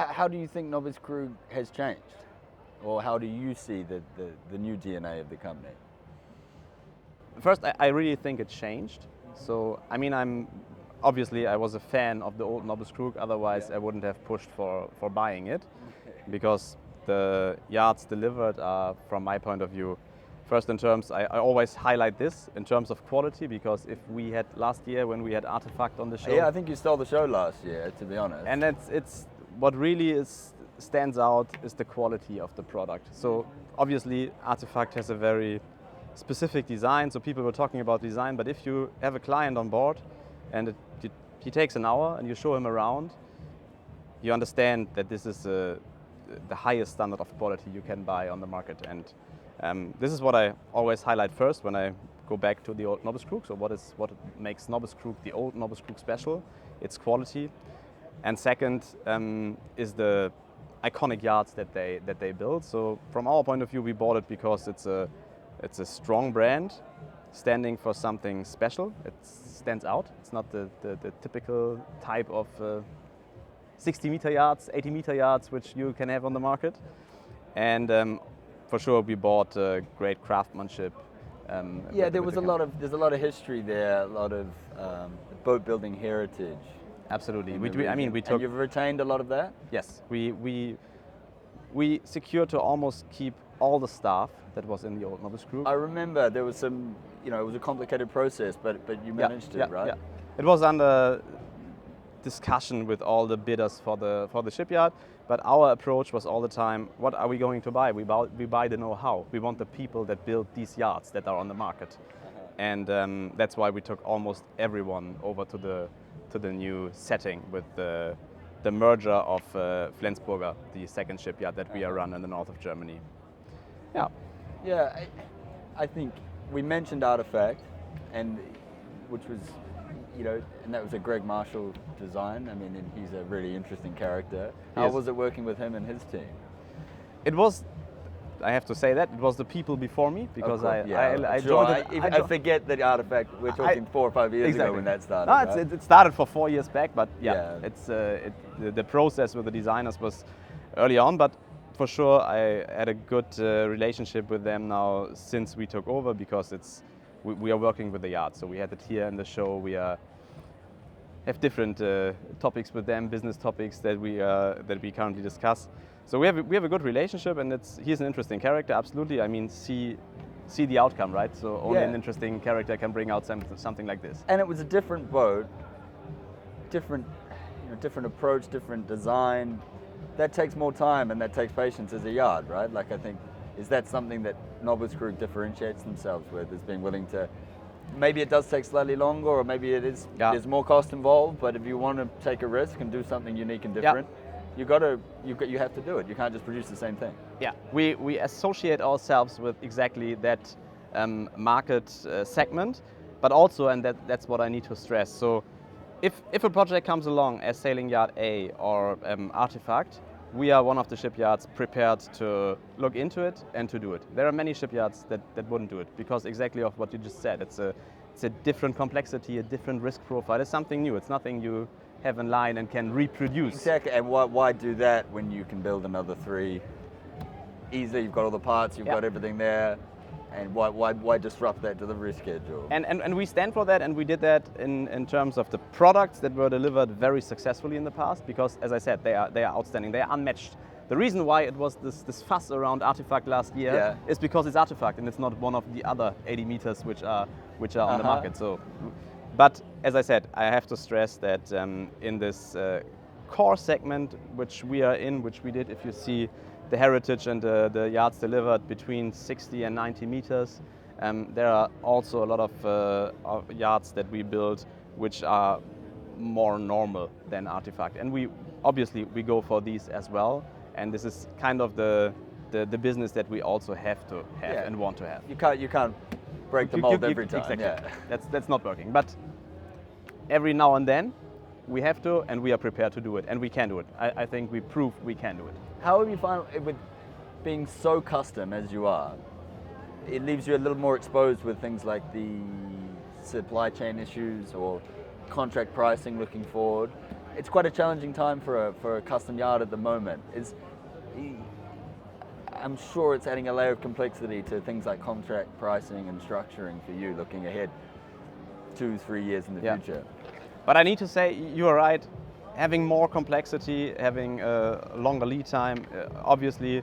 how do you think Nobiskrug has changed? Or how do you see the new DNA of the company? First, I really think it changed. So, I mean, I was a fan of the old Nobiskrug, otherwise I wouldn't have pushed for buying it, because the yachts delivered are, from my point of view, first in terms, I always highlight this in terms of quality, because if we had last year when we had Artefact on the show. Yeah, I think you stole the show last year, to be honest. And it's what really stands out is the quality of the product. So obviously Artefact has a very specific design, so people were talking about design, but if you have a client on board and he takes an hour and you show him around, you understand that this is the highest standard of quality you can buy on the market. And this is what I always highlight first when I go back to the old Nobiskrug. So what makes Nobiskrug, the old Nobiskrug, special? It's quality. And second is the iconic yachts that they build. So from our point of view, we bought it because it's a strong brand standing for something special. It stands out. It's not the typical type of 60-meter yachts, 80-meter yachts which you can have on the market. And for sure, we bought great craftsmanship. Yeah, there's a lot of history there, a lot of boat building heritage. Absolutely. We took. And you've retained a lot of that? Yes, we secured to almost keep all the staff that was in the old Nobiskrug. I remember there was some, it was a complicated process, but you managed it, right? Yeah. It was under discussion with all the bidders for the shipyard, but our approach was all the time, what are we going to buy? We buy the know-how. We want the people that build these yachts that are on the market. And that's why we took almost everyone over to the new setting with the merger of Flensburger, the second shipyard that we are run in the north of Germany. Yeah. Yeah, I think we mentioned Artefact, and which was, and that was a Greg Marshall design. I mean, and he's a really interesting character. How was it working with him and his team? It was, I have to say that, it was the people before me, because I joined it. I forget that Artefact, we're talking 4 or 5 years ago when that started. No, right? it started for 4 years back, but it's the process with the designers was early on, but for sure I had a good relationship with them now since we took over, because we are working with the yacht. So we had it here in the show. We have different topics with them, business topics that we currently discuss. So we have a good relationship, and he's an interesting character, absolutely. I mean, see the outcome, right? So only an interesting character can bring out something like this. And it was a different boat, different approach, different design. That takes more time and that takes patience as a yard, right? Like, I think, is that something that Nobiskrug differentiates themselves with, is being willing to, maybe it does take slightly longer, or maybe there's more cost involved, but if you want to take a risk and do something unique and different, you have to do it. You can't just produce the same thing. Yeah, we associate ourselves with exactly that market segment, but also, and that's what I need to stress. So if a project comes along as Sailing Yard A or Artefact, we are one of the shipyards prepared to look into it and to do it. There are many shipyards that wouldn't do it, because exactly of what you just said. It's a different complexity, a different risk profile. It's something new. It's nothing you have in line and can reproduce. Exactly, and why do that when you can build another 3 easily? You've got all the parts, you've got everything there. And why disrupt that delivery schedule? And we stand for that, and we did that in terms of the products that were delivered very successfully in the past, because, as I said, they are outstanding, they are unmatched. The reason why it was this fuss around Artefact last year is because it's Artefact and it's not one of the other 80 meters which are on the market. So, but as I said, I have to stress that in this core segment which we are in, which we did, if you see the heritage and the yachts delivered between 60 and 90 meters. There are also a lot of yachts that we build which are more normal than Artefact, and we go for these as well. And this is kind of the business that we also have to have and want to have. You can't break the mold every time. Exactly. Yeah. That's not working. But every now and then we have to, and we are prepared to do it, and we can do it. I think we proved we can do it. How have you found, with being so custom as you are, it leaves you a little more exposed with things like the supply chain issues or contract pricing looking forward? it's quite a challenging time for a custom yacht at the moment. I'm sure it's adding a layer of complexity to things like contract pricing and structuring for you looking ahead 2-3 years in the future. But I need to say, you are right. Having more complexity, having a longer lead time, obviously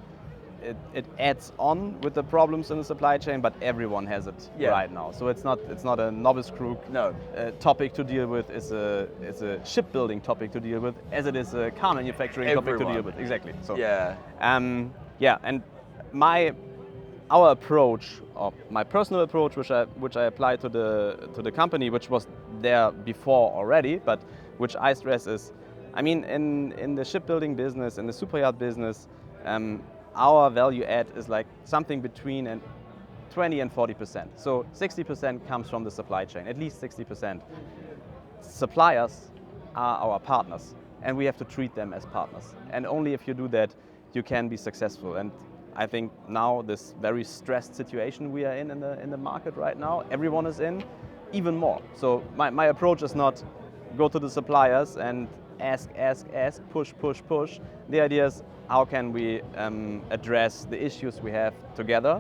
it adds on with the problems in the supply chain, but everyone has it right now. So it's not a Nobiskrug topic to deal with. It's a shipbuilding topic to deal with, as it is a car manufacturing topic to deal with. Exactly. So and our approach, or my personal approach, which I applied to the company, which was there before already, but which I stress is, I mean, in the shipbuilding business, in the superyacht business, our value add is like something between 20 and 40%. So 60% comes from the supply chain, at least 60%. Suppliers are our partners, and we have to treat them as partners. And only if you do that, you can be successful. And I think now this very stressed situation we are in the market right now, everyone is in, even more. So my approach is not go to the suppliers and ask, push. The idea is, how can we address the issues we have together?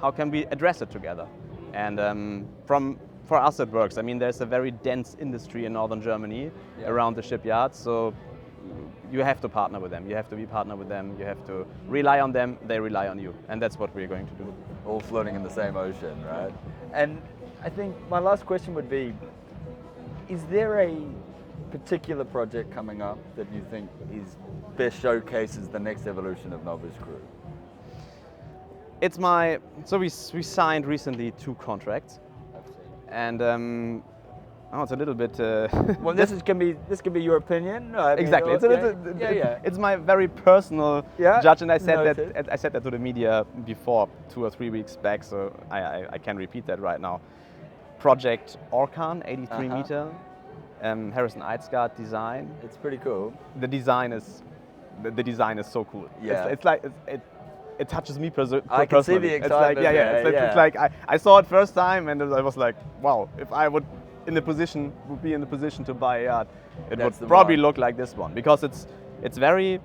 How can we address it together? And for us it works. I mean, there's a very dense industry in northern Germany around the shipyards, so you have to partner with them. You have to be partner with them. You have to rely on them. They rely on you, and that's what we're going to do. All floating in the same ocean, right? And I think my last question would be, is there a particular project coming up that you think best showcases the next evolution of Nobiskrug? So we signed recently 2 contracts, and it's a little bit. Well, this can be your opinion. I mean, exactly. It's my very personal judge, and I said that to the media before 2 or 3 weeks back, so I can repeat that right now. Project Orkan, 83 meter. Harrison Eidsgard design. It's pretty cool. The design is so cool. Yeah. It's like it touches me personally. I can see the excitement. It's like I saw it first time and I was like, wow, if I would be in the position to buy a yacht, it would probably look like this one, because it's very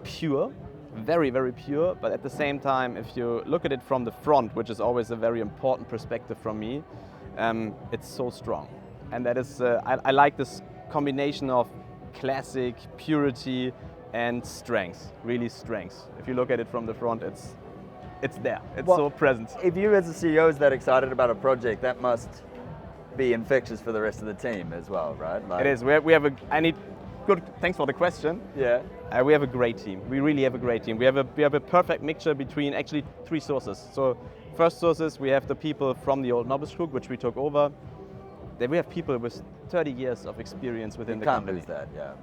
pure, very pure. But at the same time, if you look at it from the front, which is always a very important perspective from me, it's so strong. And that is, I like this combination of classic purity and strength, really strength. If you look at it from the front, it's there, it's so present. If you as a CEO is that excited about a project, that must be infectious for the rest of the team as well, right? It is. Thanks for the question. Yeah. We have a great team. We really have a great team. We have a perfect mixture between actually 3 sources. So first sources, we have the people from the old Nobiskrug, which we took over. Then we have people with 30 years of experience within the company. You can't lose that, yeah.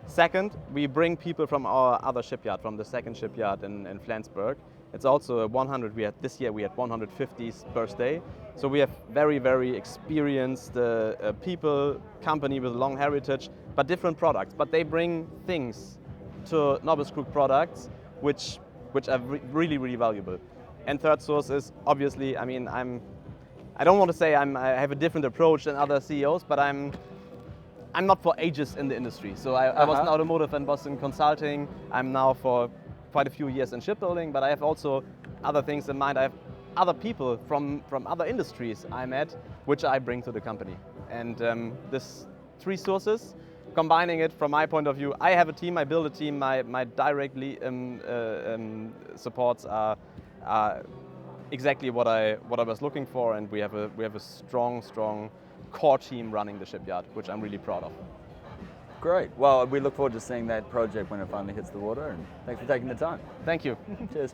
Second, we bring people from our other shipyard, from the second shipyard in Flensburg. It's also a 100. This year we had 150th birthday. So we have very experienced people, company with long heritage, but different products. But they bring things to Nobiskrug products which are really valuable. And third source is obviously, I mean, I don't want to say I have a different approach than other CEOs, but I'm not for ages in the industry. So I was in automotive and was in consulting. I'm now for quite a few years in shipbuilding, but I have also other things in mind. I have other people from other industries I met, which I bring to the company. And this 3 sources, combining it from my point of view, I have a team, I build a team, my directly supports are exactly what I was looking for, and we have a strong core team running the shipyard, which I'm really proud of. Great. Well, we look forward to seeing that project when it finally hits the water, and thanks for taking the time. Thank you. Cheers.